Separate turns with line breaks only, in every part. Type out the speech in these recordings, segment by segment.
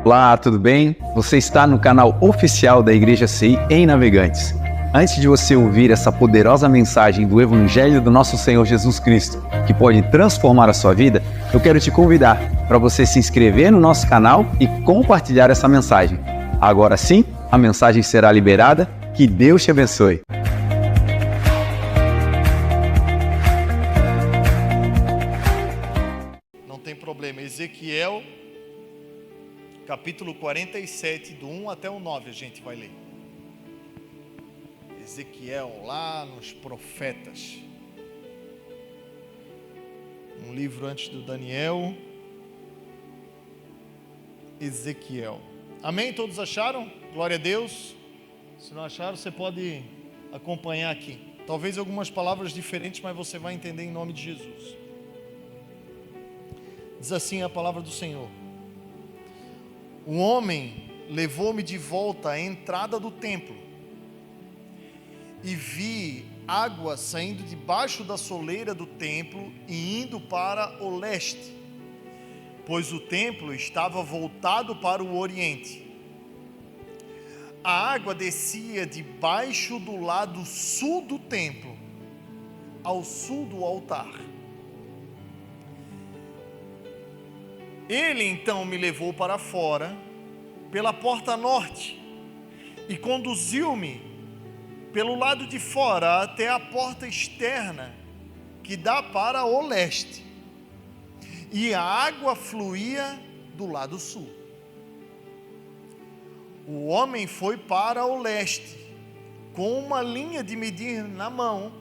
Olá, tudo bem? Você está no canal oficial da Igreja CI em Navegantes. Antes de você ouvir essa poderosa mensagem do Evangelho do nosso Senhor Jesus Cristo, que pode transformar a sua vida, eu quero te convidar para você se inscrever no nosso canal e compartilhar essa mensagem. Agora sim, a mensagem será liberada. Que Deus te abençoe.
Não tem problema. Ezequiel, capítulo 47, do 1 até o 9, a gente vai ler. Ezequiel, lá nos profetas. Um livro antes do Daniel. Ezequiel. Amém? Todos acharam? Glória a Deus. Se não acharam, você pode acompanhar aqui. Talvez algumas palavras diferentes, mas você vai entender em nome de Jesus. Diz assim a palavra do Senhor: o homem levou-me de volta à entrada do templo e vi água saindo debaixo da soleira do templo e indo para o leste, pois o templo estava voltado para o oriente. A água descia debaixo do lado sul do templo, ao sul do altar. Ele então me levou para fora, pela porta norte, e conduziu-me pelo lado de fora até a porta externa, que dá para o leste. E a água fluía do lado sul. O homem foi para o leste, com uma linha de medir na mão,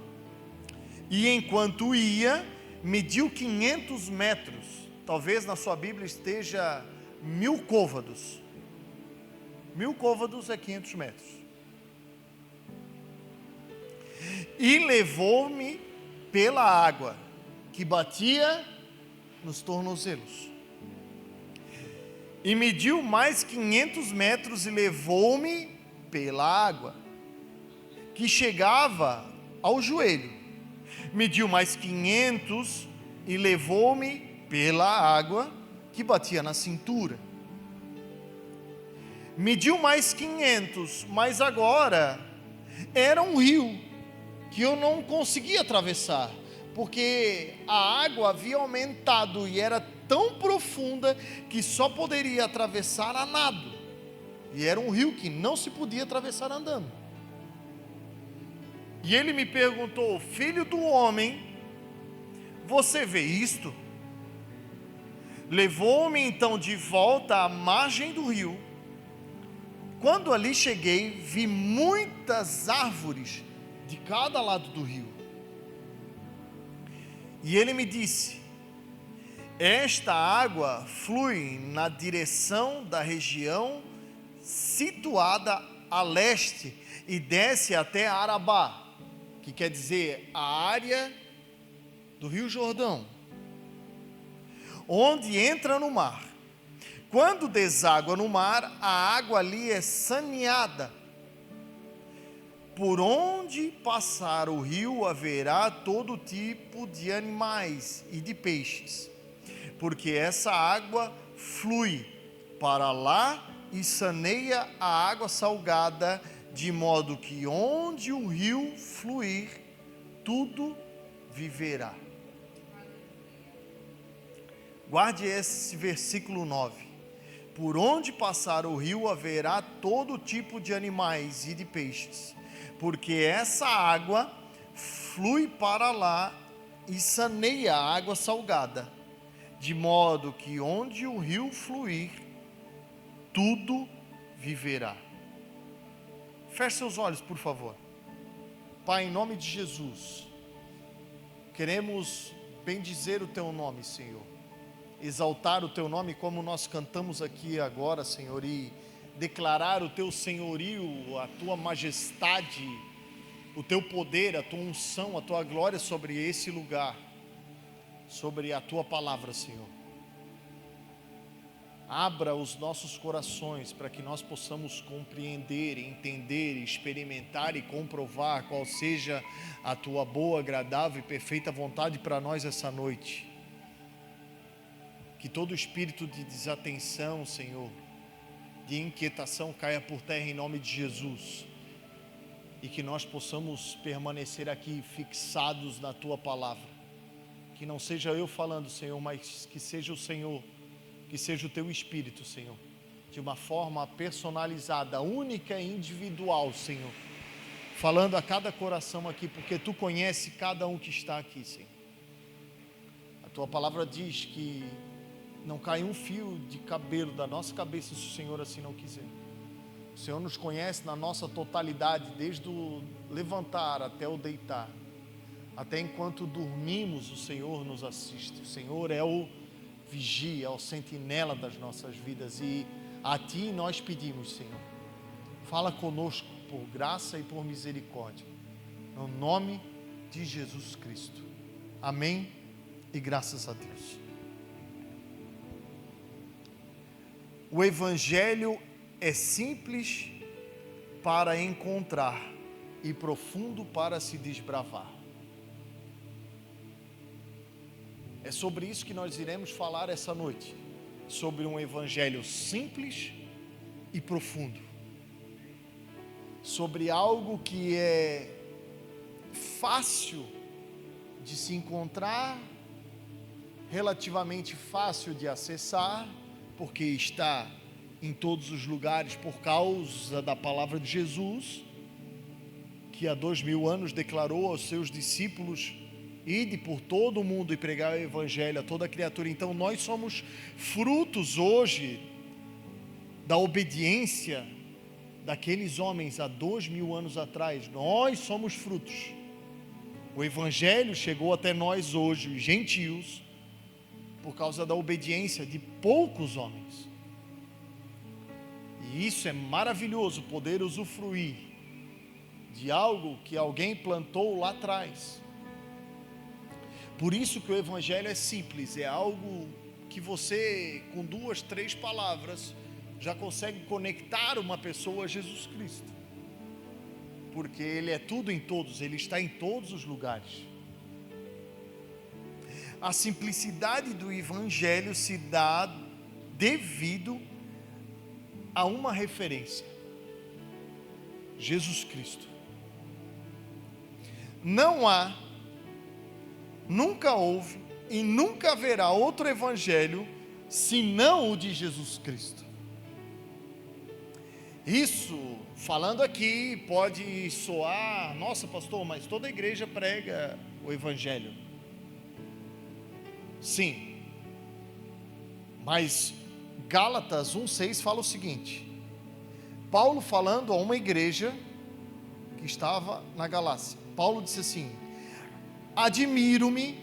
e enquanto ia, mediu 500 metros. Talvez na sua Bíblia esteja 1000 côvados. 1000 côvados é 500 metros. E levou-me pela água, que batia nos tornozelos. E mediu mais 500 metros e levou-me pela água, que chegava ao joelho. Mediu mais 500 e levou-me pela água, que batia na cintura. Mediu mais 500, mas agora era um rio que eu não conseguia atravessar, porque a água havia aumentado e era tão profunda que só poderia atravessar a nado. E era um rio que não se podia atravessar andando. E ele me perguntou: filho do homem, você vê isto? Levou-me então de volta à margem do rio. Quando ali cheguei, vi muitas árvores de cada lado do rio. E ele me disse: esta água flui na direção da região situada a leste e desce até Arabá, que quer dizer a área do Rio Jordão, onde entra no mar. Quando deságua no mar, a água ali é saneada. Por onde passar o rio haverá todo tipo de animais e de peixes, porque essa água flui para lá e saneia a água salgada, de modo que onde o rio fluir, tudo viverá. Guarde esse versículo 9. Por onde passar o rio haverá todo tipo de animais e de peixes, porque essa água flui para lá e saneia a água salgada, de modo que onde o rio fluir, tudo viverá. Feche seus olhos, por favor. Pai, em nome de Jesus, queremos bendizer o Teu nome, Senhor. Exaltar o Teu nome como nós cantamos aqui agora, Senhor, e declarar o Teu senhorio, a Tua majestade, o Teu poder, a Tua unção, a Tua glória sobre esse lugar, sobre a Tua palavra, Senhor. Abra os nossos corações para que nós possamos compreender, entender, experimentar e comprovar qual seja a Tua boa, agradável e perfeita vontade para nós essa noite. Que todo espírito de desatenção, Senhor, de inquietação caia por terra em nome de Jesus. E que nós possamos permanecer aqui fixados na Tua palavra. Que não seja eu falando, Senhor, mas que seja o Senhor, que seja o Teu Espírito, Senhor, de uma forma personalizada, única e individual, Senhor, falando a cada coração aqui, porque Tu conhece cada um que está aqui, Senhor. A Tua palavra diz que não cai um fio de cabelo da nossa cabeça se o Senhor assim não quiser. O Senhor nos conhece na nossa totalidade, desde o levantar até o deitar. Até enquanto dormimos, o Senhor nos assiste. O Senhor é o vigia, é o sentinela das nossas vidas. E a Ti nós pedimos, Senhor, fala conosco por graça e por misericórdia. No nome de Jesus Cristo. Amém e graças a Deus. O Evangelho é simples para encontrar e profundo para se desbravar. É sobre isso que nós iremos falar essa noite, sobre um evangelho simples e profundo, sobre algo que é fácil de se encontrar, relativamente fácil de acessar, porque está em todos os lugares por causa da palavra de Jesus, que há 2000 anos declarou aos seus discípulos: ide por todo o mundo e pregar o evangelho a toda criatura. Então nós somos frutos hoje da obediência daqueles homens há 2000 anos atrás. Nós somos frutos. O evangelho chegou até nós hoje, os gentios, por causa da obediência de poucos homens. E isso é maravilhoso, poder usufruir de algo que alguém plantou lá atrás. Por isso que o evangelho é simples, é algo que você, com 2, 3 palavras, já consegue conectar uma pessoa a Jesus Cristo. Porque Ele é tudo em todos, Ele está em todos os lugares. A simplicidade do evangelho se dá devido a uma referência: Jesus Cristo. Não há, nunca houve e nunca haverá outro evangelho senão o de Jesus Cristo. Isso, falando aqui, pode soar: nossa, pastor, mas toda igreja prega o evangelho. Sim, mas Gálatas 1,6 fala o seguinte: Paulo falando a uma igreja que estava na Galácia, Paulo disse assim: admiro-me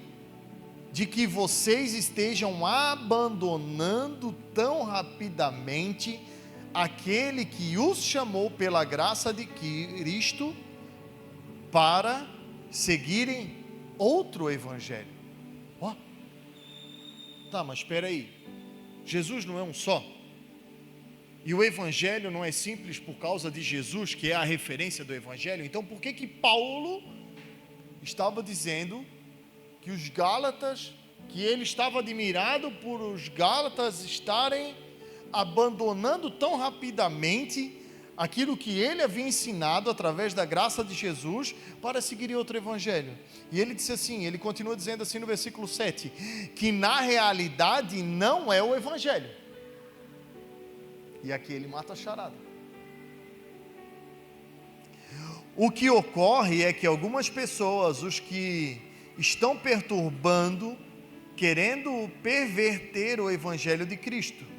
de que vocês estejam abandonando tão rapidamente aquele que os chamou pela graça de Cristo para seguirem outro evangelho. Ó, tá, mas espera aí, Jesus não é um só? E o evangelho não é simples por causa de Jesus, que é a referência do evangelho? Então por que Paulo estava dizendo que os Gálatas, que ele estava admirado por os Gálatas estarem abandonando tão rapidamente aquilo que ele havia ensinado através da graça de Jesus para seguir outro evangelho? E ele disse assim, ele continua dizendo assim no versículo 7, que na realidade não é o evangelho. E aqui ele mata a charada. O que ocorre é que algumas pessoas, os que estão perturbando, querendo perverter o evangelho de Cristo.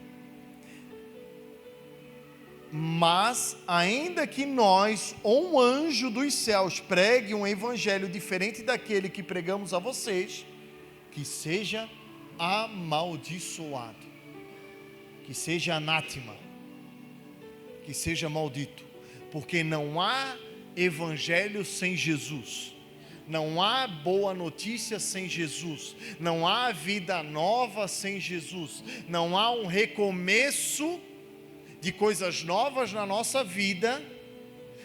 Mas, ainda que nós, ou um anjo dos céus, pregue um evangelho diferente daquele que pregamos a vocês, que seja amaldiçoado, que seja anátema, que seja maldito, porque não há evangelho sem Jesus, não há boa notícia sem Jesus, não há vida nova sem Jesus, não há um recomeço de coisas novas na nossa vida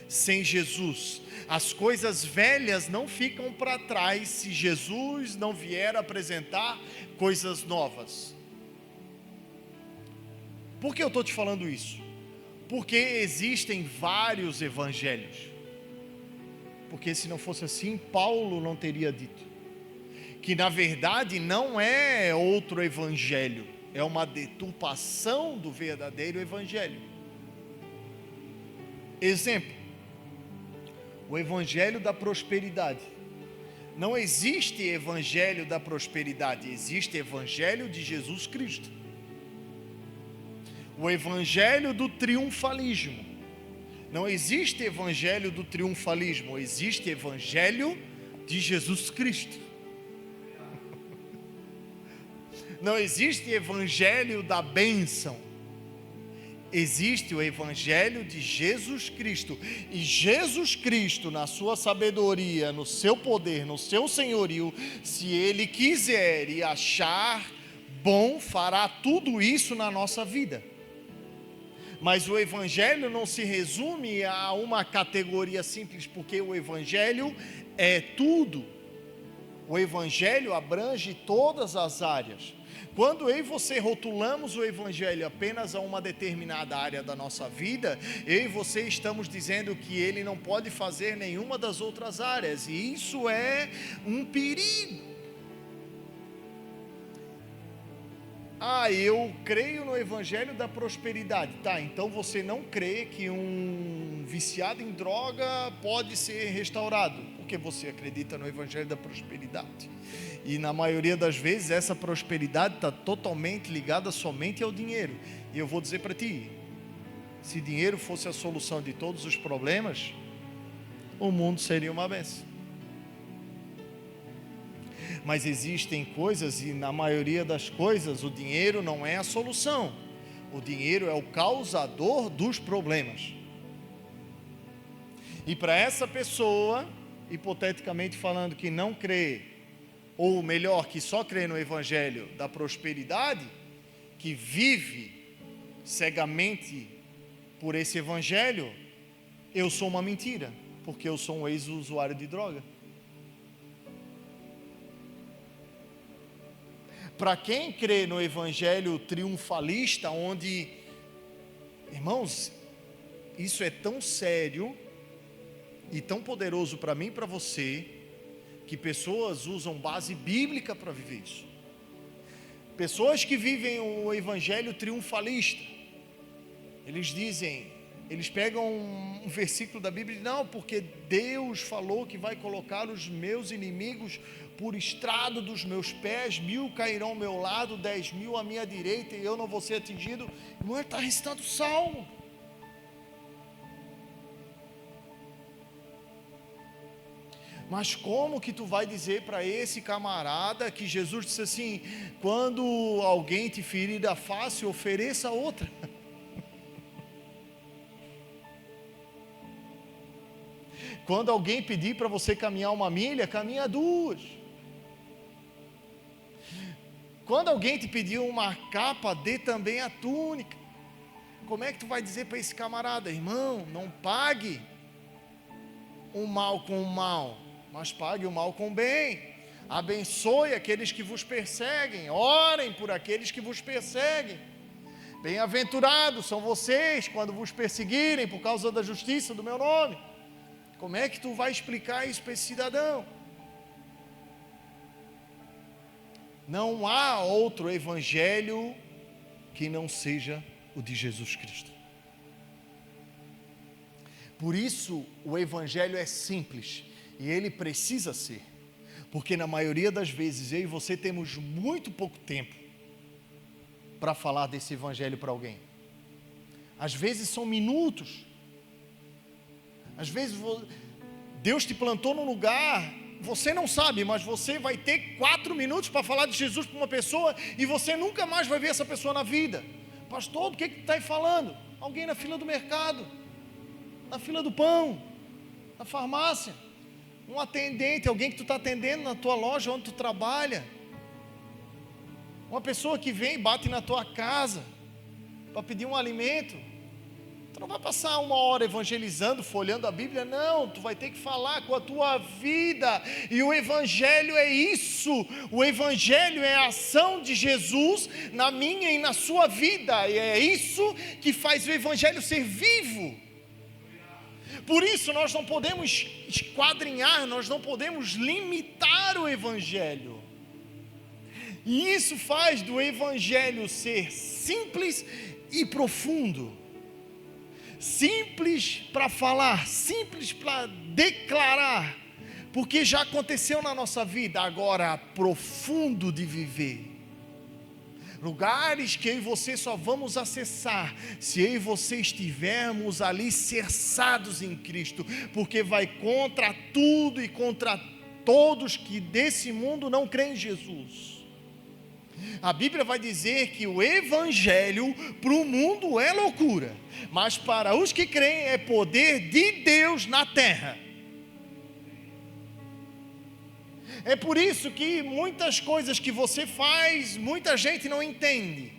sem Jesus. As coisas velhas não ficam para trás se Jesus não vier apresentar coisas novas. Por que eu estou te falando isso? Porque existem vários evangelhos. Porque se não fosse assim, Paulo não teria dito que na verdade não é outro evangelho, é uma deturpação do verdadeiro evangelho. Exemplo, o evangelho da prosperidade. Não existe evangelho da prosperidade, existe evangelho de Jesus Cristo. O evangelho do triunfalismo. Não existe evangelho do triunfalismo, existe evangelho de Jesus Cristo. Não existe evangelho da bênção. Existe o evangelho de Jesus Cristo. E Jesus Cristo, na sua sabedoria, no seu poder, no seu senhorio, se Ele quiser e achar bom, fará tudo isso na nossa vida. Mas o evangelho não se resume a uma categoria simples, porque o evangelho é tudo. O evangelho abrange todas as áreas. Quando eu e você rotulamos o evangelho apenas a uma determinada área da nossa vida, eu e você estamos dizendo que ele não pode fazer nenhuma das outras áreas, e isso é um perigo. Eu creio no evangelho da prosperidade. Tá, então você não crê que um viciado em droga pode ser restaurado, porque você acredita no evangelho da prosperidade. E na maioria das vezes essa prosperidade está totalmente ligada somente ao dinheiro. E eu vou dizer para ti, se dinheiro fosse a solução de todos os problemas, o mundo seria uma bênção. Mas existem coisas, e na maioria das coisas o dinheiro não é a solução. O dinheiro é o causador dos problemas. E para essa pessoa, hipoteticamente falando, que não crê, ou melhor, que só crê no evangelho da prosperidade, que vive cegamente por esse evangelho, eu sou uma mentira, porque eu sou um ex-usuário de droga. Para quem crê no evangelho triunfalista, onde, irmãos, isso é tão sério e tão poderoso para mim e para você, que pessoas usam base bíblica para viver isso. Pessoas que vivem o evangelho triunfalista, eles pegam um versículo da Bíblia e dizem, não, porque Deus falou que vai colocar os meus inimigos por estrado dos meus pés, 1000 cairão ao meu lado, 10.000 à minha direita, e eu não vou ser atingido. Não está recitando o salmo. Mas como que tu vai dizer para esse camarada que Jesus disse assim, quando alguém te ferir a face, ofereça outra? Quando alguém pedir para você caminhar 1 milha, caminha 2. Quando alguém te pedir uma capa, dê também a túnica. Como é que tu vai dizer para esse camarada, irmão, não pague o mal com o mal, mas pague o mal com o bem. Abençoe aqueles que vos perseguem, orem por aqueles que vos perseguem. Bem-aventurados são vocês quando vos perseguirem por causa da justiça do meu nome. Como é que tu vai explicar isso para esse cidadão? Não há outro evangelho que não seja o de Jesus Cristo. Por isso o evangelho é simples e ele precisa ser, porque na maioria das vezes eu e você temos muito pouco tempo para falar desse evangelho para alguém. Às vezes são minutos. Às vezes Deus te plantou num lugar, você não sabe, mas você vai ter 4 minutos para falar de Jesus para uma pessoa e você nunca mais vai ver essa pessoa na vida. Pastor, do que tu está aí falando? Alguém na fila do mercado, na fila do pão, na farmácia, um atendente, alguém que tu está atendendo na tua loja onde tu trabalha, uma pessoa que vem e bate na tua casa para pedir um alimento. Tu não vai passar uma hora evangelizando, folhando a Bíblia, não. Tu vai ter que falar com a tua vida. E o Evangelho é isso. O Evangelho é a ação de Jesus na minha e na sua vida. E é isso que faz o Evangelho ser vivo. Por isso nós não podemos esquadrinhar, nós não podemos limitar o Evangelho. E isso faz do Evangelho ser simples e profundo. Simples para falar, simples para declarar, porque já aconteceu na nossa vida. Agora, profundo de viver. Lugares que eu e você só vamos acessar se eu e você estivermos alicerçados em Cristo, porque vai contra tudo e contra todos que desse mundo não creem em Jesus. A Bíblia vai dizer que o Evangelho para o mundo é loucura, mas para os que creem é poder de Deus na terra. É por isso que muitas coisas que você faz, muita gente não entende.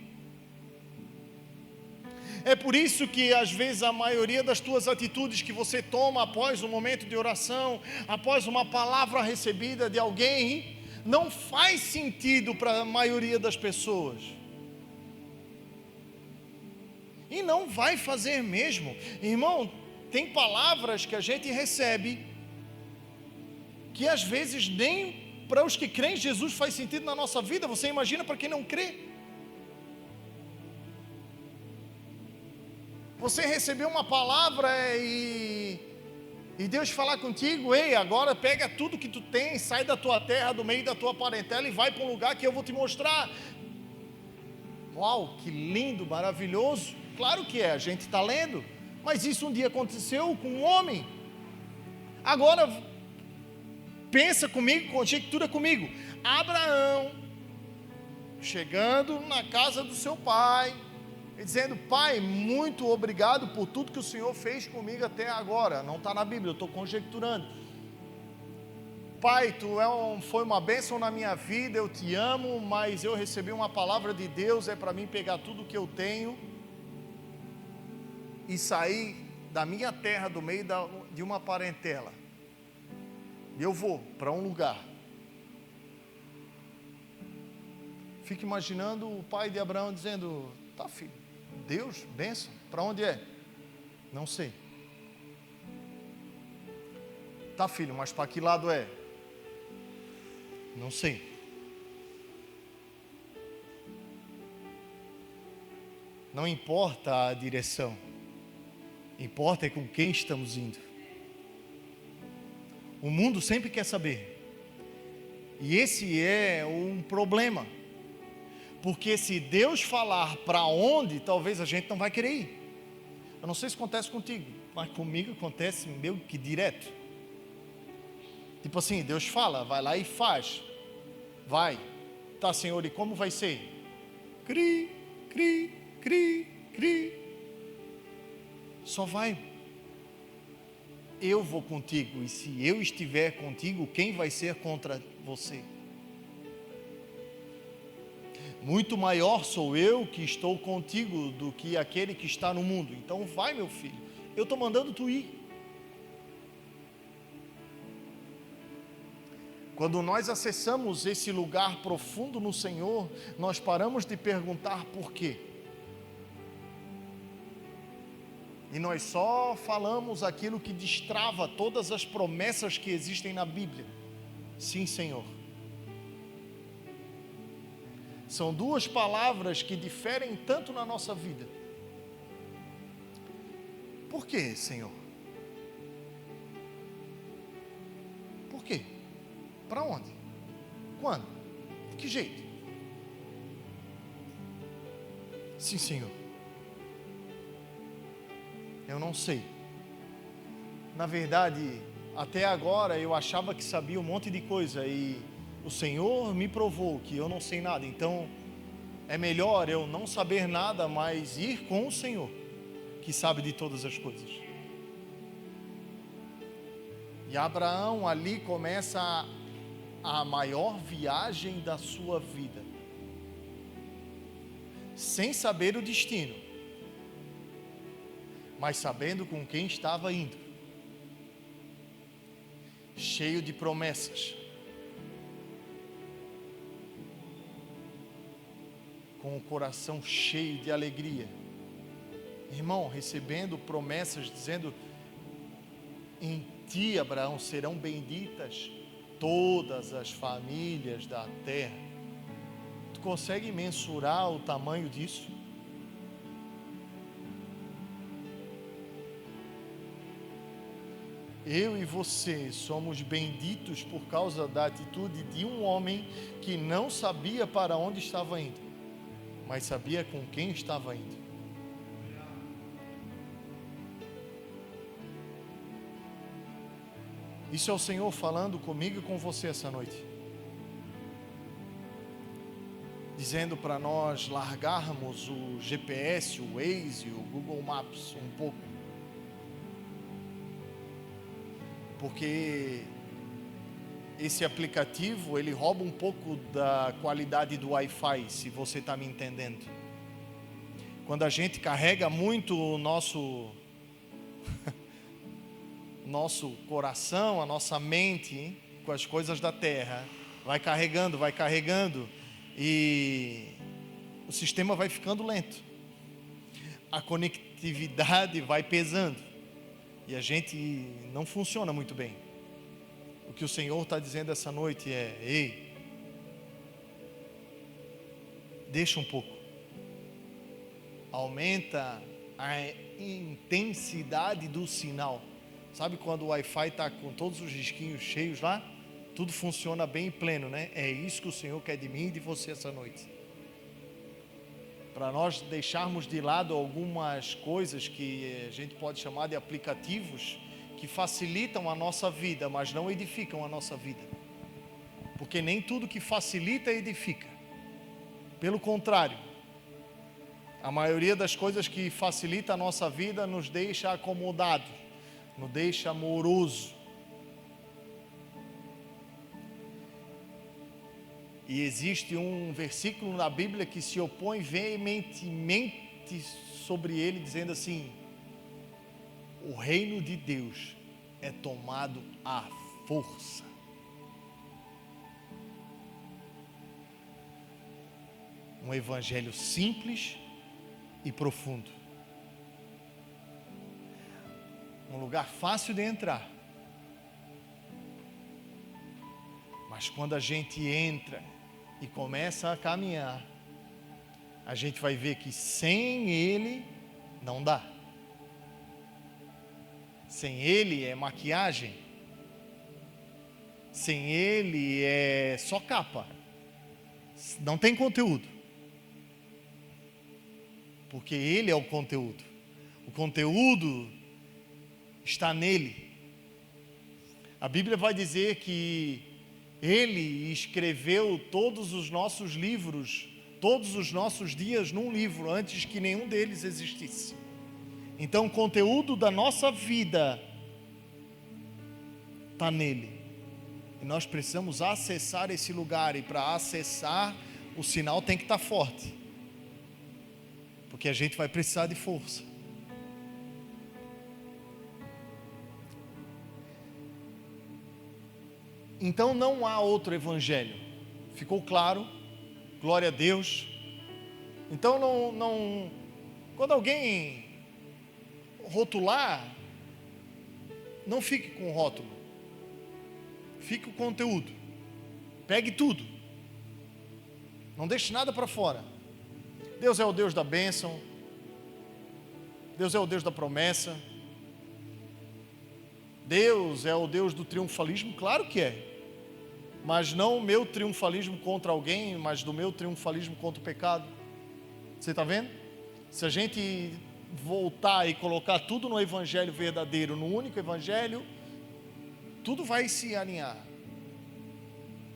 É por isso que às vezes a maioria das tuas atitudes que você toma após um momento de oração, após uma palavra recebida de alguém, não faz sentido para a maioria das pessoas. E não vai fazer mesmo. Irmão, tem palavras que a gente recebe que às vezes nem para os que creem em Jesus faz sentido na nossa vida. Você imagina para quem não crê? Você recebeu uma palavra e Deus falar contigo: ei, agora pega tudo que tu tem, sai da tua terra, do meio da tua parentela e vai para um lugar que eu vou te mostrar. Uau, que lindo, maravilhoso. Claro que é, a gente está lendo, mas isso um dia aconteceu com um homem. Agora, pensa comigo, conjectura comigo. Abraão, chegando na casa do seu pai, e dizendo: pai, muito obrigado por tudo que o Senhor fez comigo até agora. Não está na Bíblia, eu estou conjecturando. Pai, tu foi uma bênção na minha vida, eu te amo, mas eu recebi uma palavra de Deus, é para mim pegar tudo que eu tenho e sair da minha terra, do meio de uma parentela. E eu vou para um lugar. Fico imaginando o pai de Abraão dizendo: tá, filho, Deus, bênção, para onde é? Não sei. Tá, filho, mas para que lado é? Não sei. Não importa a direção, importa é com quem estamos indo. O mundo sempre quer saber, e esse é um problema, porque se Deus falar para onde, talvez a gente não vai querer ir. Eu não sei se acontece contigo, mas comigo acontece meio que direto. Tipo assim, Deus fala, vai lá e faz. Vai. Tá, Senhor, e como vai ser? Cri, cri, cri, cri. Só vai. Eu vou contigo, e se eu estiver contigo, quem vai ser contra você? Muito maior sou eu que estou contigo do que aquele que está no mundo. Então vai, meu filho, eu estou mandando tu ir. Quando nós acessamos esse lugar profundo no Senhor, nós paramos de perguntar por quê. E nós só falamos aquilo que destrava todas as promessas que existem na Bíblia. Sim, Senhor. São duas palavras que diferem tanto na nossa vida. Por quê, Senhor? Por quê? Para onde? Quando? De que jeito? Sim, Senhor. Eu não sei. Na verdade, até agora eu achava que sabia um monte de coisa e o Senhor me provou que eu não sei nada. Então é melhor eu não saber nada, mas ir com o Senhor, que sabe de todas as coisas. E Abraão ali começa a maior viagem da sua vida, sem saber o destino, mas sabendo com quem estava indo, cheio de promessas, com o coração cheio de alegria. Irmão, recebendo promessas, dizendo: em ti, Abraão, serão benditas todas as famílias da terra. Tu consegue mensurar o tamanho disso? Eu e você somos benditos por causa da atitude de um homem que não sabia para onde estava indo, mas sabia com quem estava indo. Isso é o Senhor falando comigo e com você essa noite, dizendo para nós largarmos o GPS, o Waze, o Google Maps um pouco, porque esse aplicativo, ele rouba um pouco da qualidade do Wi-Fi, se você está me entendendo. Quando a gente carrega muito o nosso coração, a nossa mente com as coisas da terra, vai carregando, e o sistema vai ficando lento, a conectividade vai pesando, e a gente não funciona muito bem. O que o Senhor está dizendo essa noite é: ei, deixa um pouco, aumenta a intensidade do sinal. Sabe quando o Wi-Fi está com todos os risquinhos cheios lá? Tudo funciona bem e pleno, né? É isso que o Senhor quer de mim e de você essa noite. Para nós deixarmos de lado algumas coisas que a gente pode chamar de aplicativos, que facilitam a nossa vida, mas não edificam a nossa vida. Porque nem tudo que facilita edifica. Pelo contrário, a maioria das coisas que facilita a nossa vida nos deixa acomodados, nos deixa moroso. E existe um versículo na Bíblia que se opõe veementemente sobre ele, dizendo assim: o reino de Deus é tomado à força. Um evangelho simples e profundo. Um lugar fácil de entrar. Mas quando a gente entra e começa a caminhar, a gente vai ver que sem ele não dá. Sem ele é maquiagem. Sem ele é só capa. Não tem conteúdo. Porque ele é o conteúdo. O conteúdo está nele. A Bíblia vai dizer que ele escreveu todos os nossos livros, todos os nossos dias num livro, antes que nenhum deles existisse. Então o conteúdo da nossa vida está nele. E nós precisamos acessar esse lugar, e para acessar, o sinal tem que estar forte. Porque a gente vai precisar de força. Então não há outro evangelho. Ficou claro? Glória a Deus. Então não quando alguém rotular, não fique com o rótulo. Fique com o conteúdo. Pegue tudo. Não deixe nada para fora. Deus é o Deus da bênção. Deus é o Deus da promessa. Deus é o Deus do triunfalismo, claro que é. Mas não o meu triunfalismo contra alguém, mas do meu triunfalismo contra o pecado. Você está vendo? Se a gente voltar e colocar tudo no evangelho verdadeiro, no único evangelho, tudo vai se alinhar.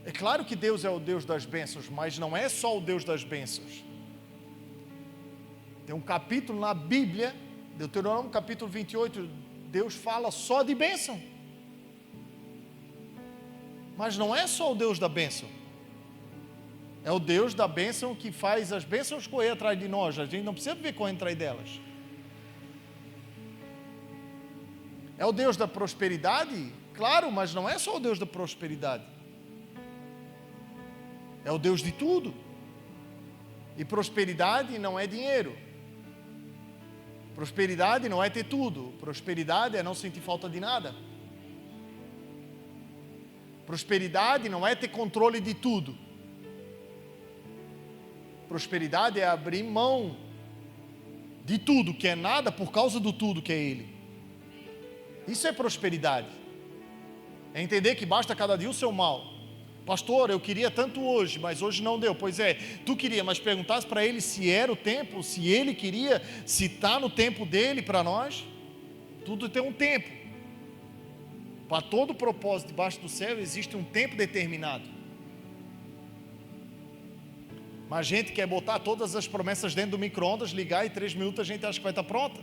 É claro que Deus é o Deus das bênçãos, mas não é só o Deus das bênçãos. Tem um capítulo na Bíblia, Deuteronômio capítulo 28, Deus fala só de bênção. Mas não é só o Deus da bênção. É o Deus da bênção que faz as bênçãos correr atrás de nós. A gente não precisa viver correndo atrás delas. É o Deus da prosperidade? Claro, mas não é só o Deus da prosperidade. É o Deus de tudo. E prosperidade não é dinheiro. Prosperidade não é ter tudo. Prosperidade é não sentir falta de nada. Prosperidade não é ter controle de tudo. Prosperidade é abrir mão de tudo que é nada por causa do tudo que é Ele. Isso é prosperidade. É entender que basta cada dia o seu mal. Pastor, eu queria tanto hoje, mas hoje não deu. Pois é, tu queria, mas perguntasse para Ele se era o tempo, se Ele queria, se está no tempo dEle para nós. Tudo tem um tempo. Para todo propósito debaixo do céu existe um tempo determinado. Mas a gente quer botar todas as promessas dentro do micro-ondas, ligar e 3 minutos a gente acha que vai estar pronta.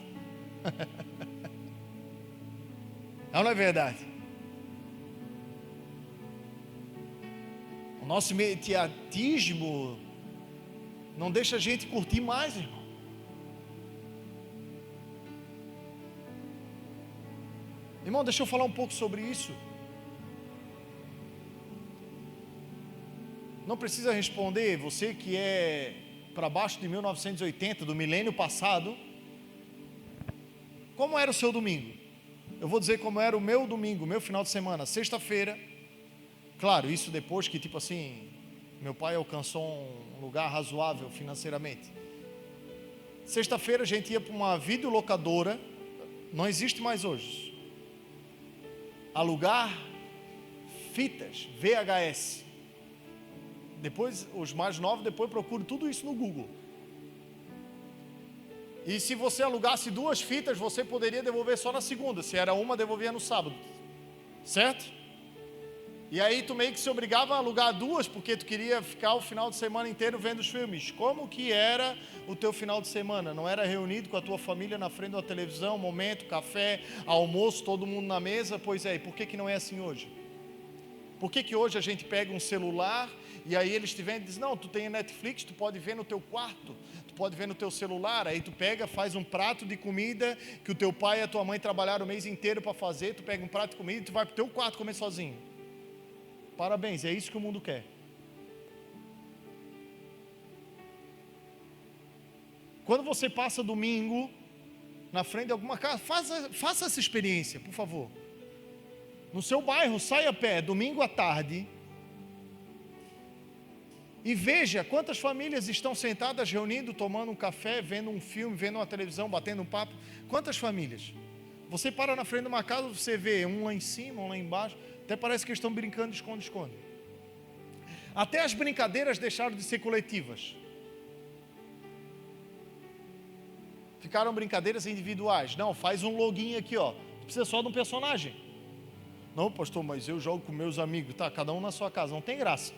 Não é verdade? O nosso imediatismo não deixa a gente curtir mais, irmão. Irmão, deixa eu falar um pouco sobre isso. Não precisa responder, você que é para baixo de 1980, do milênio passado, como era o seu domingo? Eu vou dizer como era o meu domingo, meu final de semana, sexta-feira. Claro, isso depois que, tipo assim, meu pai alcançou um lugar razoável financeiramente. Sexta-feira a gente ia para uma videolocadora, não existe mais hoje, alugar fitas VHS. Depois, os mais novos, depois procuram tudo isso no Google. E se você alugasse 2 fitas, você poderia devolver só na segunda. Se era uma, devolvia no sábado. Certo? E aí tu meio que se obrigava a alugar 2, porque tu queria ficar o final de semana inteiro vendo os filmes. Como que era o teu final de semana? Não era reunido com a tua família na frente da televisão, momento, café, almoço, todo mundo na mesa? Pois é, e por que não é assim hoje? Por que hoje a gente pega um celular e aí eles te vendem e dizem, não, tu tem Netflix, tu pode ver no teu quarto, tu pode ver no teu celular, aí tu pega, faz um prato de comida que o teu pai e a tua mãe trabalharam o mês inteiro para fazer, tu pega um prato de comida e tu vai para o teu quarto comer sozinho. Parabéns, é isso que o mundo quer. Quando você passa domingo na frente de alguma casa, faça essa experiência, por favor. No seu bairro, saia a pé, domingo à tarde, e veja quantas famílias estão sentadas, reunindo, tomando um café, vendo um filme, vendo uma televisão, batendo um papo. Quantas famílias? Você para na frente de uma casa, você vê um lá em cima, um lá embaixo, até parece que estão brincando de esconde-esconde. Até as brincadeiras deixaram de ser coletivas. Ficaram brincadeiras individuais. Não, faz um login aqui, ó. Precisa só de um personagem. Não, pastor, mas eu jogo com meus amigos. Tá, cada um na sua casa. Não tem graça.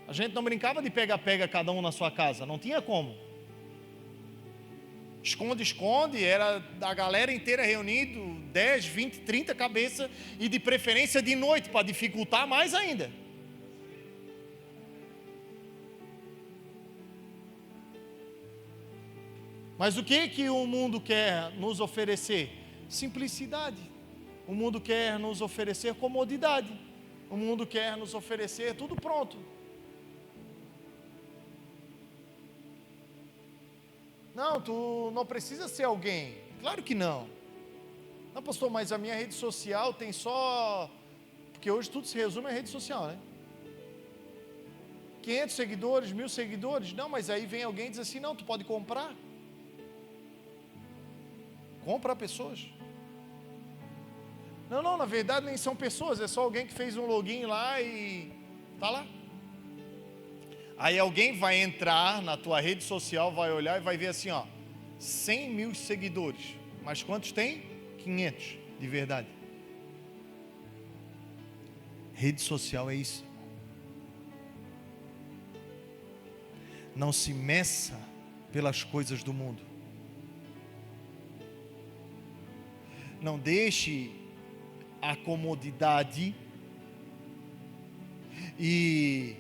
A gente não brincava de pega-pega cada um na sua casa. Não tinha como. Esconde-esconde, era a galera inteira reunida, 10, 20, 30 cabeças, e de preferência de noite, para dificultar mais ainda. Mas o que o mundo quer nos oferecer? Simplicidade. O mundo quer nos oferecer comodidade. O mundo quer nos oferecer tudo pronto. Não, tu não precisa ser alguém. Claro que não. Não, pastor, mas a minha rede social tem só... Porque hoje tudo se resume à rede social, né? 500 seguidores, 1000 seguidores. Não, mas aí vem alguém e diz assim, não, tu pode comprar. Compra pessoas. Não, na verdade nem são pessoas, é só alguém que fez um login lá e tá lá. Aí alguém vai entrar na tua rede social, vai olhar e vai ver assim, ó, 100 mil seguidores. Mas quantos tem? 500, de verdade. Rede social é isso. Não se meça pelas coisas do mundo. Não deixe a comodidade e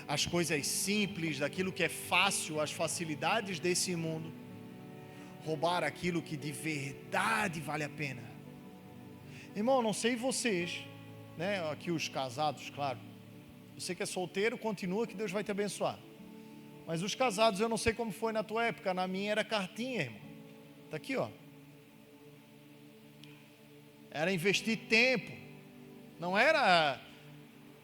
as coisas simples, daquilo que é fácil, as facilidades desse mundo, roubar aquilo que de verdade vale a pena. Irmão, não sei vocês, né? Aqui os casados, claro. Você que é solteiro, continua que Deus vai te abençoar. Mas os casados, eu não sei como foi na tua época. Na minha era cartinha, irmão. Está aqui, ó. Era investir tempo. Não era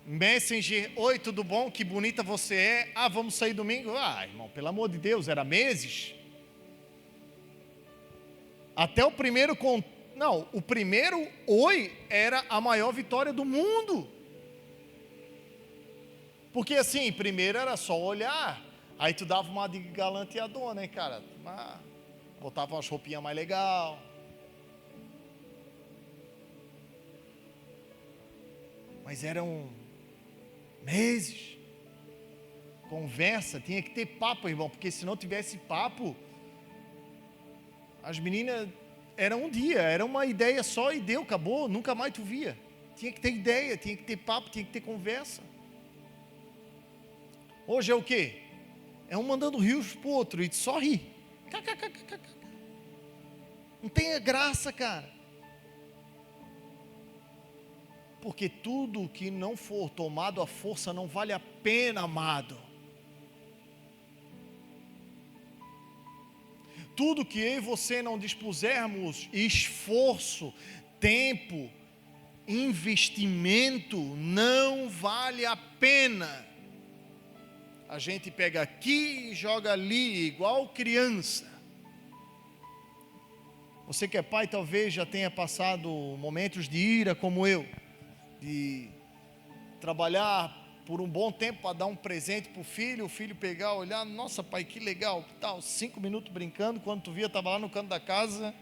Messenger, oi, tudo bom? Que bonita você é. Ah, vamos sair domingo? Ah, irmão, pelo amor de Deus, era meses. Até o primeiro... Não, o primeiro oi era a maior vitória do mundo. Porque assim, primeiro era só olhar. Aí tu dava uma de galanteador, né, cara? Botava umas roupinhas mais legais. Mas eram meses. Conversa, tinha que ter papo, irmão. Porque se não tivesse papo, as meninas... Era um dia, era uma ideia só e deu, acabou, nunca mais tu via. Tinha que ter ideia, tinha que ter papo, tinha que ter conversa. Hoje é o quê? É um mandando rios pro outro e só ri. Não tem graça, cara. Porque tudo que não for tomado à força não vale a pena, amado. Tudo que eu e você não dispusermos esforço, tempo, investimento, não vale a pena. A gente pega aqui e joga ali, igual criança. Você que é pai talvez já tenha passado momentos de ira como eu, de trabalhar por um bom tempo para dar um presente para o filho pegar, olhar, nossa pai, que legal, tal, 5 minutos brincando, quando tu via, estava lá no canto da casa,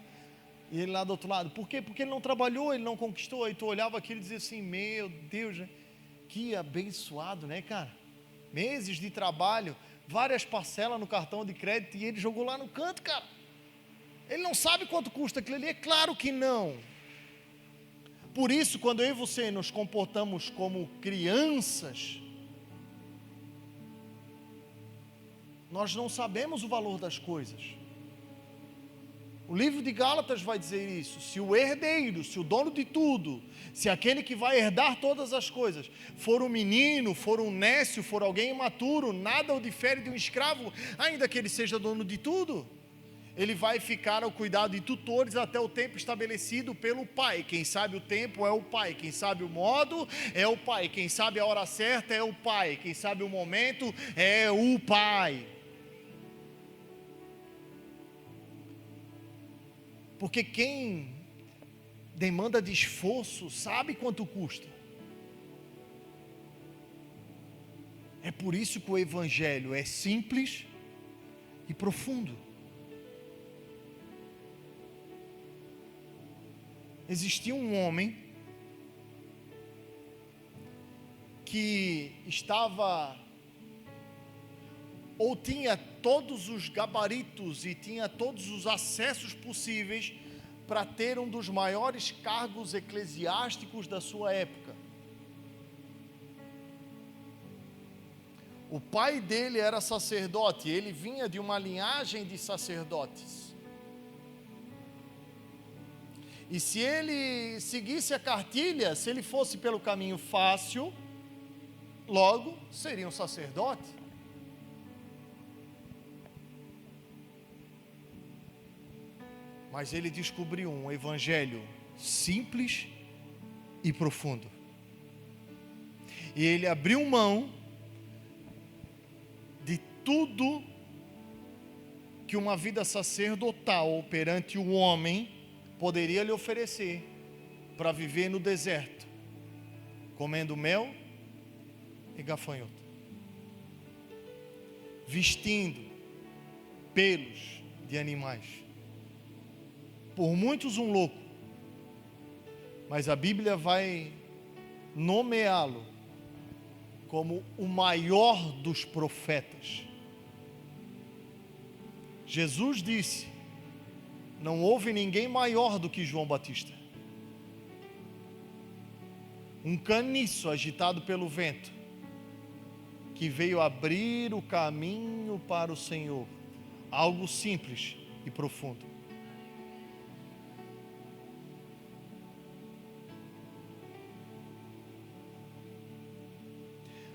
e ele lá do outro lado. Por quê? Porque ele não trabalhou, ele não conquistou. Aí tu olhava aquilo e dizia assim, meu Deus, que abençoado, né, cara? Meses de trabalho, várias parcelas no cartão de crédito, e ele jogou lá no canto, cara. Ele não sabe quanto custa aquilo ali, é claro que não. Por isso, quando eu e você nos comportamos como crianças, nós não sabemos o valor das coisas. O livro de Gálatas vai dizer isso. Se o herdeiro, se o dono de tudo, se aquele que vai herdar todas as coisas, for um menino, for um nécio, for alguém imaturo, nada o difere de um escravo, ainda que ele seja dono de tudo. Ele vai ficar ao cuidado de tutores até o tempo estabelecido pelo pai. Quem sabe o tempo é o pai, quem sabe o modo é o pai, quem sabe a hora certa é o pai, quem sabe o momento é o pai. Porque quem demanda de esforço sabe quanto custa. É por isso que o evangelho é simples e profundo. Existia um homem que estava, ou tinha todos os gabaritos e tinha todos os acessos possíveis para ter um dos maiores cargos eclesiásticos da sua época. O pai dele era sacerdote, ele vinha de uma linhagem de sacerdotes. E se ele seguisse a cartilha, se ele fosse pelo caminho fácil, logo seria um sacerdote. Mas ele descobriu um evangelho simples e profundo. E ele abriu mão de tudo que uma vida sacerdotal perante o homem poderia lhe oferecer para viver no deserto, comendo mel e gafanhoto, vestindo pelos de animais. Por muitos um louco, mas a Bíblia vai nomeá-lo como o maior dos profetas. Jesus disse: não houve ninguém maior do que João Batista. Um caniço agitado pelo vento, que veio abrir o caminho para o Senhor. Algo simples, e profundo.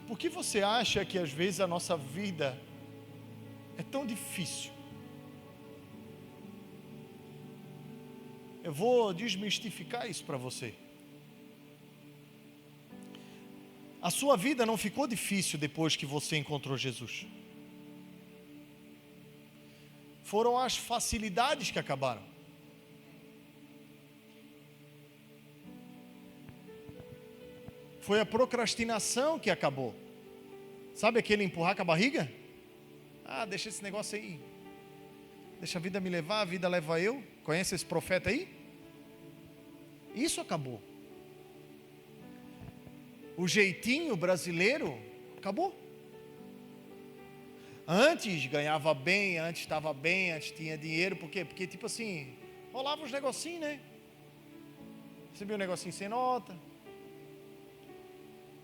Por que você acha que às vezes a nossa vida é tão difícil? Eu vou desmistificar isso para você. A sua vida não ficou difícil depois que você encontrou Jesus. Foram as facilidades que acabaram. Foi a procrastinação que acabou. Sabe aquele empurrar com a barriga? Ah, deixa esse negócio aí. Deixa a vida me levar, a vida leva eu. Conhece esse profeta aí? Isso acabou. O jeitinho brasileiro acabou. Antes ganhava bem, antes estava bem, antes tinha dinheiro. Por quê? Porque tipo assim, rolava uns negocinhos, né? Recebia um negocinho sem nota.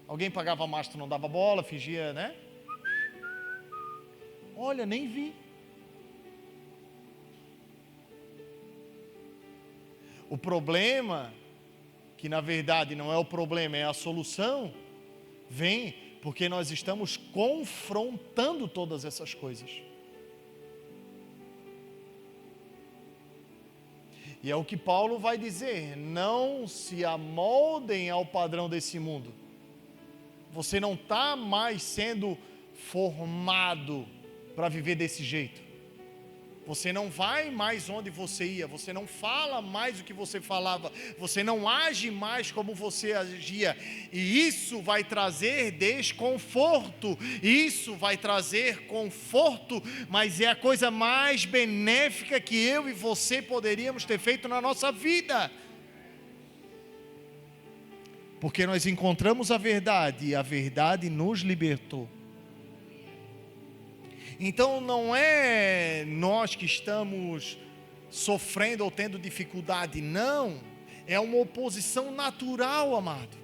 Alguém pagava mais, tu não dava bola, fingia, né? Olha, nem vi. O problema, que na verdade não é o problema, é a solução, vem porque nós estamos confrontando todas essas coisas. E é o que Paulo vai dizer: não se amoldem ao padrão desse mundo. Você não está mais sendo formado para viver desse jeito. Você não vai mais onde você ia, você não fala mais o que você falava, você não age mais como você agia, e isso vai trazer desconforto, isso vai trazer conforto, mas é a coisa mais benéfica que eu e você poderíamos ter feito na nossa vida. Porque nós encontramos a verdade e a verdade nos libertou. Então não é nós que estamos sofrendo ou tendo dificuldade, não. É uma oposição natural, amado.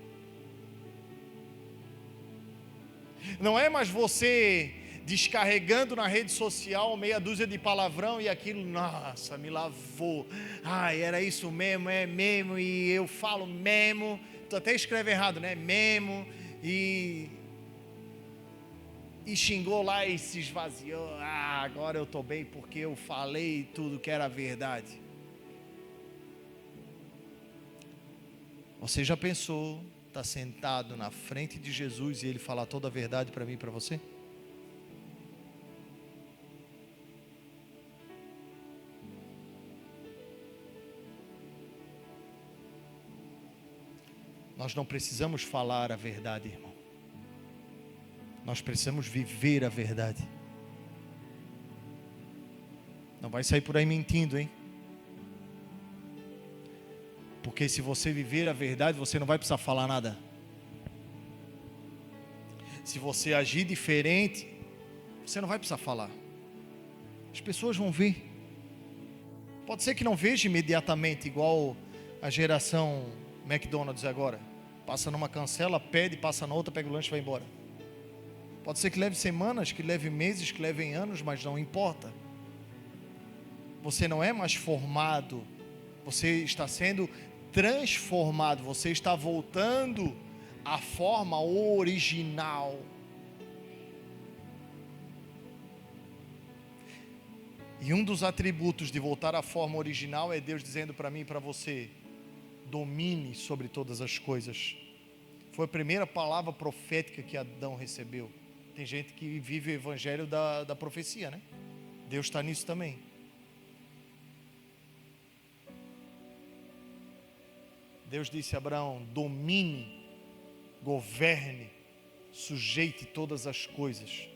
Não é mais você descarregando na rede social meia dúzia de palavrão e aquilo, nossa, me lavou. Ai, era isso mesmo, é mesmo, e eu falo mesmo. Tu até escreve errado, né? Mesmo, e xingou lá e se esvaziou. Ah, agora eu estou bem porque eu falei tudo que era verdade. Você já pensou, está sentado na frente de Jesus e Ele falar toda a verdade para mim e para você? Nós não precisamos falar a verdade, irmão. Nós precisamos viver a verdade. Não vai sair por aí mentindo, hein? Porque se você viver a verdade, você não vai precisar falar nada. Se você agir diferente, você não vai precisar falar. As pessoas vão ver. Pode ser que não veja imediatamente, igual a geração McDonald's agora. Passa numa cancela, pede, passa na outra, pega o lanche e vai embora. Pode ser que leve semanas, que leve meses, que leve anos, mas não importa. Você não é mais formado, você está sendo transformado, você está voltando à forma original. E um dos atributos de voltar à forma original é Deus dizendo para mim e para você: domine sobre todas as coisas. Foi a primeira palavra profética que Adão recebeu. Tem gente que vive o evangelho da profecia, né? Deus está nisso também. Deus disse a Abraão: domine, governe, sujeite todas as coisas.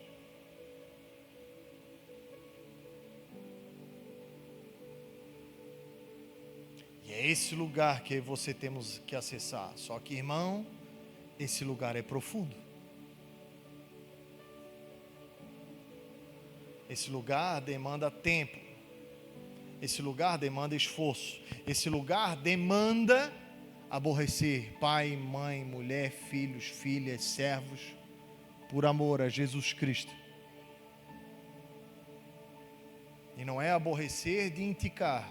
E é esse lugar que você temos que acessar. Só que, irmão, esse lugar é profundo. Esse lugar demanda tempo. Esse lugar demanda esforço. Esse lugar demanda aborrecer pai, mãe, mulher, filhos, filhas, servos, por amor a Jesus Cristo. E não é aborrecer de indicar,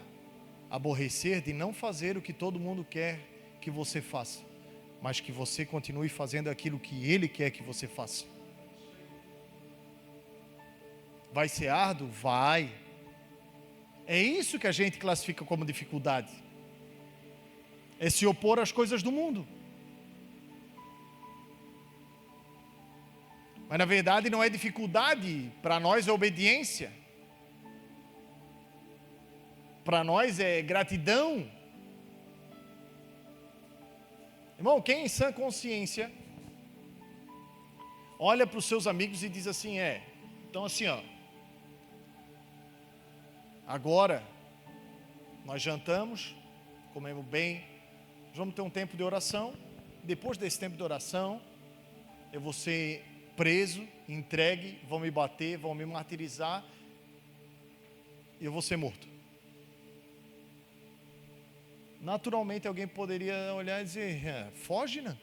aborrecer de não fazer o que todo mundo quer que você faça, mas que você continue fazendo aquilo que Ele quer que você faça. Vai ser árduo? Vai. É isso que a gente classifica como dificuldade. É se opor às coisas do mundo. Mas na verdade não é dificuldade, para nós é obediência. Para nós é gratidão. Irmão, quem em sã consciência olha para os seus amigos e diz assim, então assim, agora nós jantamos, comemos bem, vamos ter um tempo de oração. Depois desse tempo de oração, eu vou ser preso, entregue, vão me bater, vão me martirizar e eu vou ser morto. Naturalmente alguém poderia olhar e dizer, foge, né?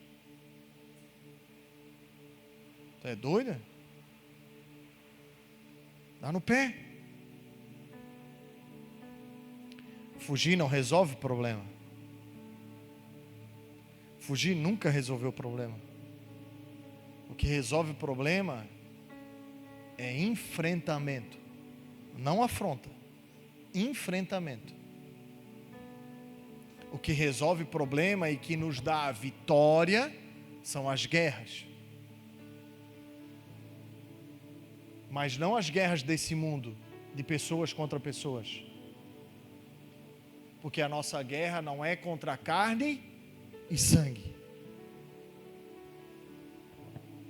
Tu é doida? Dá no pé. Fugir não resolve o problema. Fugir nunca resolveu o problema. O que resolve o problema é enfrentamento, não afronta. Enfrentamento. O que resolve o problema e que nos dá a vitória são as guerras. Mas não as guerras desse mundo, de pessoas contra pessoas. Porque a nossa guerra não é contra carne e sangue.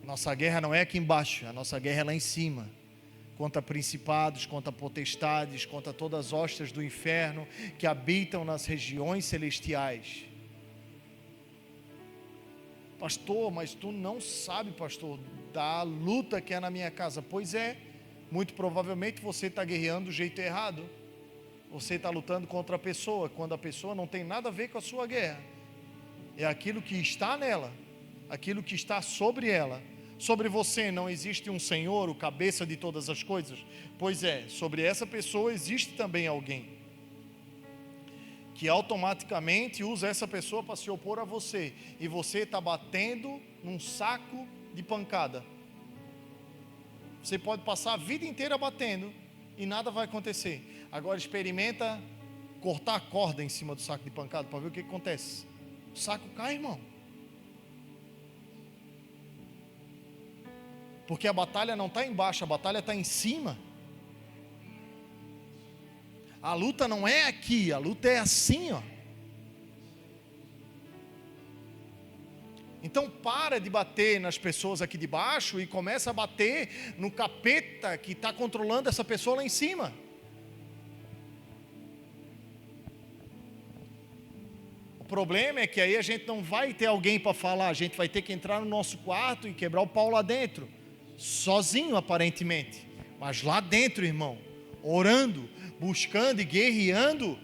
Nossa guerra não é aqui embaixo, a nossa guerra é lá em cima. Contra principados, contra potestades, contra todas as hostas do inferno que habitam nas regiões celestiais. Pastor, mas tu não sabe, pastor, da luta que é na minha casa. Pois é, muito provavelmente você está guerreando do jeito errado. Você está lutando contra a pessoa, quando a pessoa não tem nada a ver com a sua guerra. É aquilo que está nela, aquilo que está sobre ela. Sobre você não existe um Senhor, o cabeça de todas as coisas? Pois é, sobre essa pessoa existe também alguém que automaticamente usa essa pessoa para se opor a você, e você está batendo num saco de pancada. Você pode passar a vida inteira batendo e nada vai acontecer. Agora experimenta cortar a corda em cima do saco de pancada para ver o que acontece. O saco cai, irmão. Porque a batalha não está embaixo, a batalha está em cima. A luta não é aqui, a luta é assim, Então para de bater nas pessoas aqui de baixo e começa a bater no capeta que está controlando essa pessoa lá em cima. O problema é que aí a gente não vai ter alguém para falar, a gente vai ter que entrar no nosso quarto e quebrar o pau lá dentro. Sozinho aparentemente, mas lá dentro, irmão, orando, buscando e guerreando,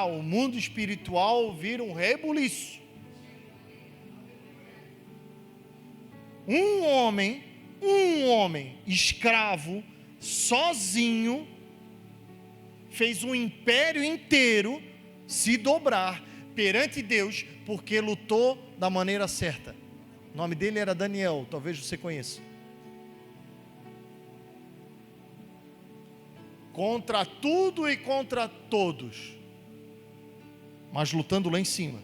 o mundo espiritual vira um rebuliço. Um homem escravo, sozinho, fez um império inteiro se dobrar perante Deus, porque lutou da maneira certa. O nome dele era Daniel, talvez você conheça. Contra tudo e contra todos, mas lutando lá em cima.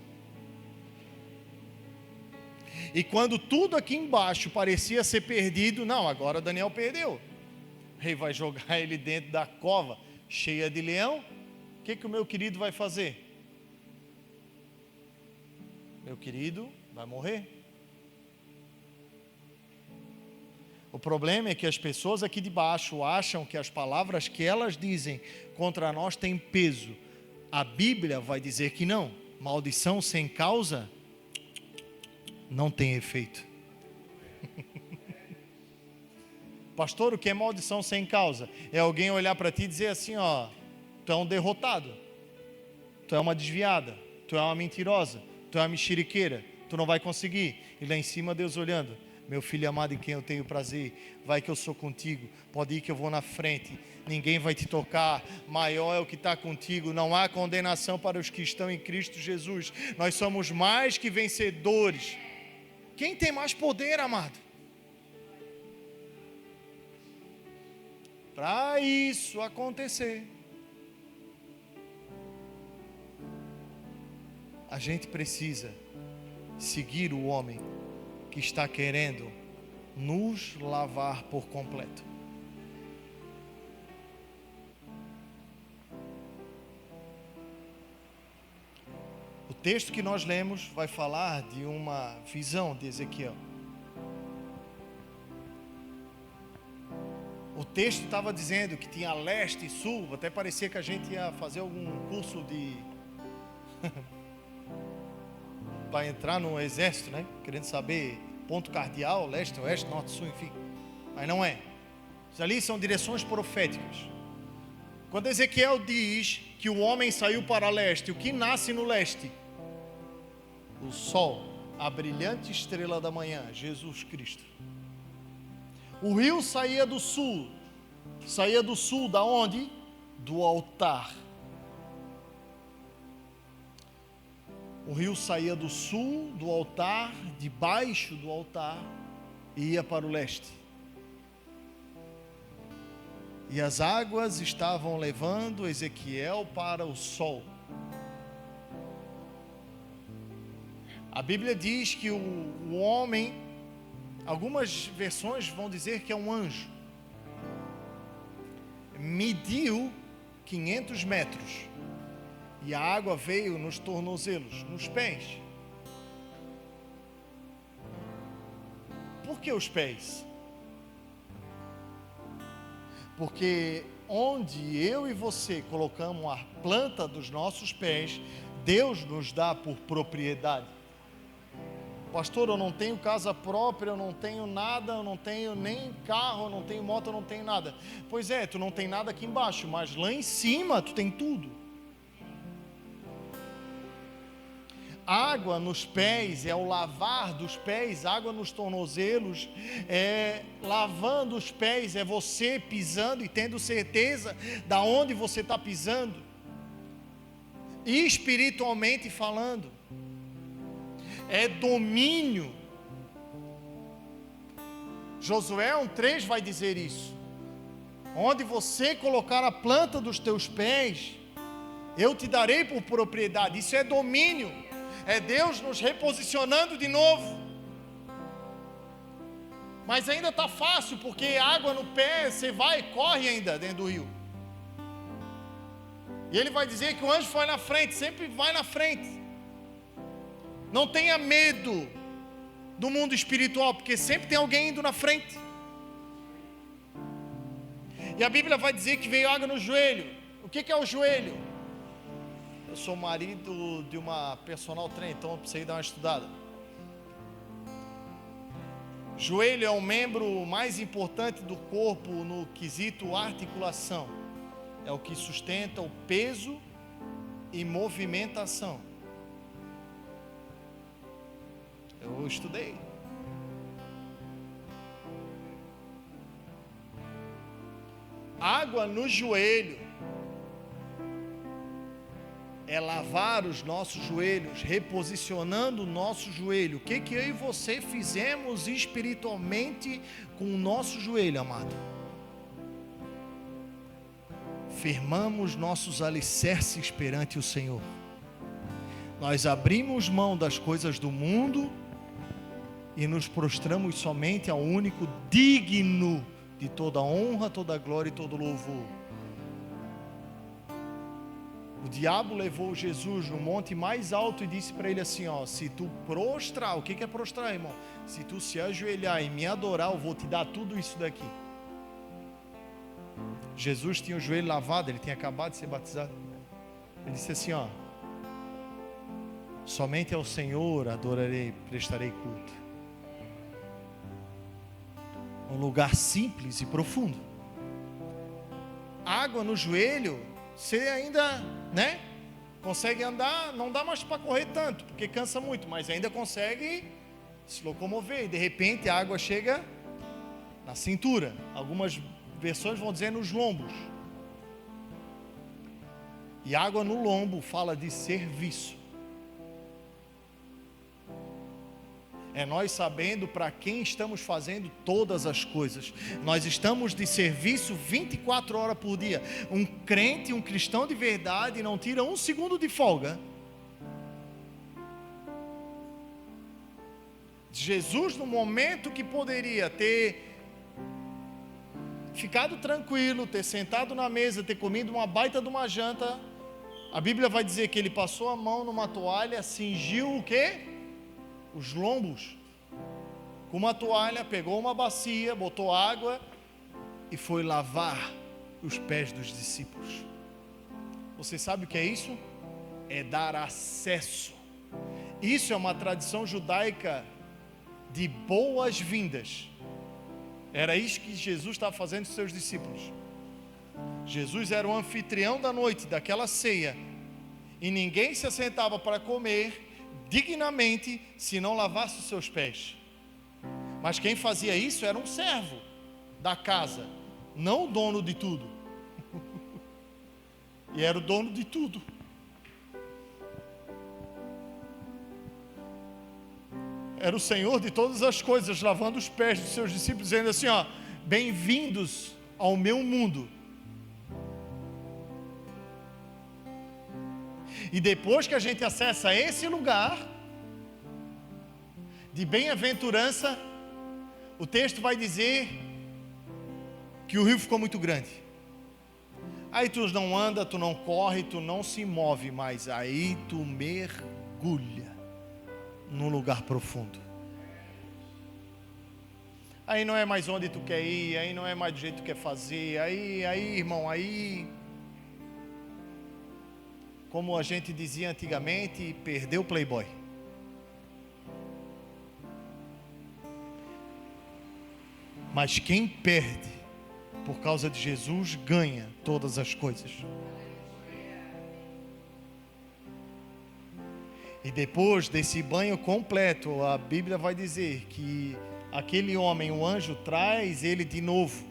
E quando tudo aqui embaixo parecia ser perdido, não, agora Daniel perdeu. O rei vai jogar ele dentro da cova cheia de leão. O que o meu querido vai fazer? Meu querido vai morrer. O problema é que as pessoas aqui de baixo acham que as palavras que elas dizem contra nós têm peso. A Bíblia vai dizer que não. Maldição sem causa não tem efeito. Pastor, o que é maldição sem causa? É alguém olhar para ti e dizer assim, tu é um derrotado, tu é uma desviada, tu é uma mentirosa, tu é uma mexeriqueira, tu não vai conseguir. E lá em cima Deus olhando, Meu filho amado em quem eu tenho prazer, vai que eu sou contigo, pode ir que eu vou na frente, ninguém vai te tocar, maior é o que está contigo, não há condenação para os que estão em Cristo Jesus, nós somos mais que vencedores. Quem tem mais poder, amado? Para isso acontecer, a gente precisa seguir o homem que está querendo nos lavar por completo. O texto que nós lemos vai falar de uma visão de Ezequiel. O texto estava dizendo que tinha leste e sul, até parecia que a gente ia fazer algum curso de para entrar no exército, né? Querendo saber ponto cardeal, leste, oeste, norte, sul, enfim. Mas não é. Isso ali são direções proféticas. Quando Ezequiel diz que o homem saiu para leste, o que nasce no leste? O sol, a brilhante estrela da manhã, Jesus Cristo. O rio saía do sul da onde? Do altar. O rio saía do sul do altar, debaixo do altar, e ia para o leste. E as águas estavam levando Ezequiel para o sol. A Bíblia diz que o homem, algumas versões vão dizer que é um anjo, mediu 500 metros. E a água veio nos tornozelos, nos pés. Por que os pés? Porque onde eu e você colocamos a planta dos nossos pés, Deus nos dá por propriedade. Pastor, eu não tenho casa própria, eu não tenho nada, eu não tenho nem carro, eu não tenho moto, eu não tenho nada. Pois é, tu não tem nada aqui embaixo, mas lá em cima tu tem tudo. Água nos pés é o lavar dos pés, água nos tornozelos é lavando os pés, é você pisando e tendo certeza da onde você está pisando, espiritualmente falando, é domínio. Josué 1:3 vai dizer isso: onde você colocar a planta dos teus pés, eu te darei por propriedade. Isso é domínio. É Deus nos reposicionando de novo. Mas ainda está fácil, porque água no pé, você vai e corre ainda dentro do rio. E ele vai dizer que o anjo foi na frente, sempre vai na frente. Não tenha medo do mundo espiritual, porque sempre tem alguém indo na frente. E a Bíblia vai dizer que veio água no joelho. O que é o joelho? Eu sou marido de uma personal trainer, então eu precisei dar uma estudada. Joelho é o membro mais importante do corpo no quesito articulação. É o que sustenta o peso e movimentação. Eu estudei. Água no joelho é lavar os nossos joelhos, reposicionando o nosso joelho. O que eu e você fizemos espiritualmente com o nosso joelho, amado? Firmamos nossos alicerces perante o Senhor. Nós abrimos mão das coisas do mundo e nos prostramos somente ao único digno de toda honra, toda glória e todo louvor. O diabo levou Jesus no monte mais alto e disse para ele assim, ó: se tu prostrar, o que é prostrar, irmão? Se tu se ajoelhar e me adorar, eu vou te dar tudo isso daqui. Jesus tinha o joelho lavado, ele tinha acabado de ser batizado. Ele disse assim, ó: somente ao Senhor adorarei, prestarei culto. Um lugar simples e profundo. Água no joelho, você ainda, né? Consegue andar, não dá mais para correr tanto, porque cansa muito, mas ainda consegue se locomover. E de repente a água chega na cintura. Algumas versões vão dizer nos lombos. E água no lombo fala de serviço. É nós sabendo para quem estamos fazendo todas as coisas. Nós estamos de serviço 24 horas por dia. Um crente, um cristão de verdade não tira um segundo de folga. Jesus, no momento que poderia ter ficado tranquilo, ter sentado na mesa, ter comido uma baita de uma janta, a Bíblia vai dizer que ele passou a mão numa toalha, cingiu o quê? Os lombos com uma toalha, pegou uma bacia, botou água e foi lavar os pés dos discípulos. Você sabe o que é isso? É dar acesso. Isso é uma tradição judaica de boas-vindas. Era isso que Jesus estava fazendo com seus discípulos. Jesus era o anfitrião da noite, daquela ceia, e ninguém se assentava para comer dignamente se não lavasse os seus pés. Mas quem fazia isso era um servo da casa, não o dono de tudo. E era o dono de tudo. Era o Senhor de todas as coisas, lavando os pés dos seus discípulos, dizendo assim, ó: bem-vindos ao meu mundo. E depois que a gente acessa esse lugar de bem-aventurança, o texto vai dizer que o rio ficou muito grande. Aí tu não anda, tu não corre, tu não se move, mas aí tu mergulha num lugar profundo. Aí não é mais onde tu quer ir, aí não é mais do jeito que tu quer fazer, aí irmão, aí, como a gente dizia antigamente, perdeu o Playboy. Mas quem perde por causa de Jesus ganha todas as coisas. E depois desse banho completo, a Bíblia vai dizer que aquele homem, o anjo, traz ele de novo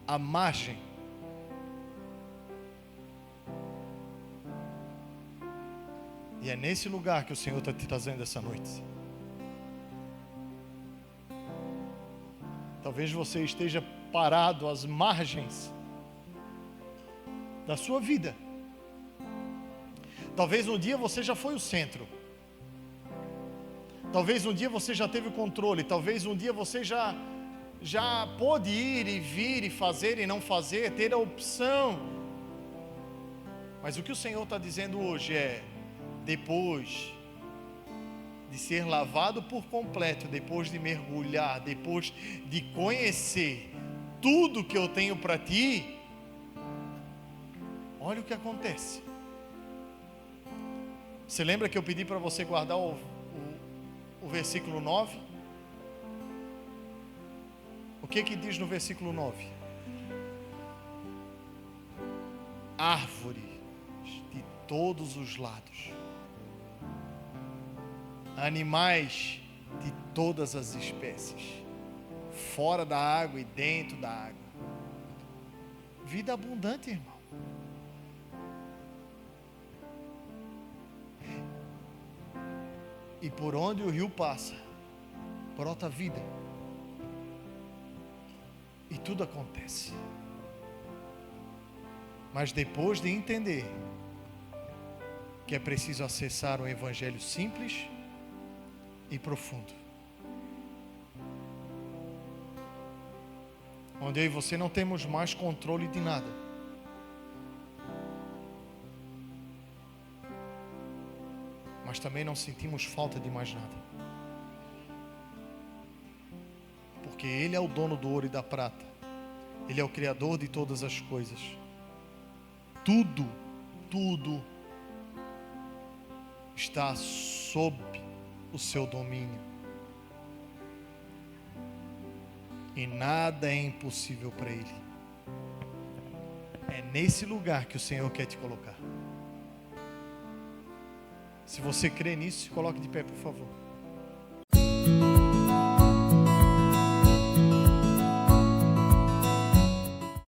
à margem. E é nesse lugar que o Senhor está te trazendo essa noite. Talvez você esteja parado às margens da sua vida. Talvez um dia você já foi o centro. Talvez um dia você já teve o controle. Talvez um dia você já pôde ir e vir e fazer e não fazer, ter a opção. Mas o que o Senhor está dizendo hoje é: depois de ser lavado por completo, depois de mergulhar, depois de conhecer tudo que eu tenho para ti, olha o que acontece. Você lembra que eu pedi para você guardar o versículo 9? O que diz no versículo 9? Árvore de todos os lados, animais de todas as espécies, fora da água e dentro da água. Vida abundante, irmão. E por onde o rio passa, brota vida. E tudo acontece. Mas depois de entender que é preciso acessar um evangelho simples e profundo, onde eu e você não temos mais controle de nada, mas também não sentimos falta de mais nada, porque Ele é o dono do ouro e da prata, Ele é o Criador de todas as coisas. Tudo está sob o seu domínio, e nada é impossível para Ele. É nesse lugar que o Senhor quer te colocar. Se você crê nisso, se coloque de pé, por favor.